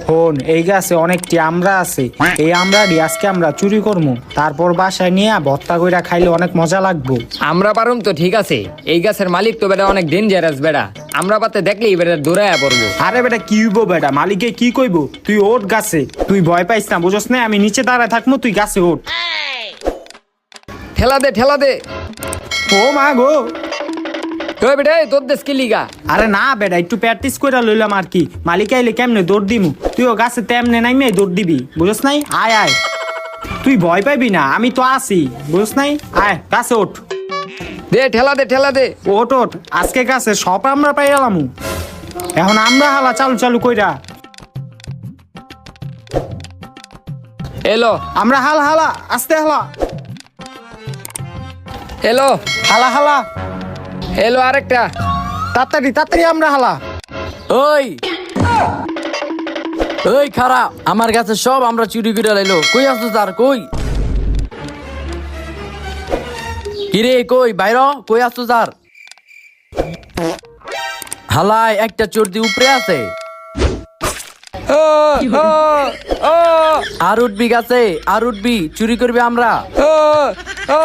হন এই গাছে অনেকটি আমরা আছে, এই আমরাডি আজকে আমরা চুরি করবো, তারপর বাসায় নিয়ে ভর্তা কইরা খাইলে অনেক মজা লাগবো। আমরা পারুম তো ঠিক আছে, এই গাছের মালিক তো বেটা অনেক ডেঞ্জারাস বেটা, আমরা পাতে দেখলেই বেটা দৌড়াইয়া পড়বো। আরে বেটা কি হইব বেটা, মালিকে কি কইবো, তুই ওঠ গাছে, তুই ভয় পাইস না বুঝছ না, আমি নিচে দাঁড়ায় থাকবো, তুই গাছে ওঠ। ঠেলা দে ঠেলা দে। ও মা গো। ওই বেটা এই তোর দেশ কি লিগা? আরে না বেটা একটু প্র্যাকটিস করে লইলাম আর কি, মালিক আইলে কেমনে দৌড় দিমু, তুইও গাছে তেমনে নাইমে দৌড় দিবি বুঝছ নাই, আয় আয়, তুই ভয় পাইবি না, আমি তো আছি বুঝছ নাই, আয় গাছে ওঠ। দে ঠেলা দে ঠেলা দে। ওঠ ওঠ, আজকে গাছে সব আমরা পাই গেলাম, এখন আমরা হালা চালু চালু কইরা এলো আমরা হালা হালা আস্তে হালা এলো হালা হালা এলো আরেকটা। তাড়াতাড়ি তাড়াতাড়ি আমরা হালা। ওই ওই খারাপ, আমার কাছে সব আমরা চুরি করে লাইলো, কই আছো তার কই? কিরে কই বাইর, কই আছো তার? হালাই একটা চোরদি উপরে আছে, ও, ও, ও, আর উঠবি গাছে, আর উঠবি, চুরি করবি আমরা। ও, ও,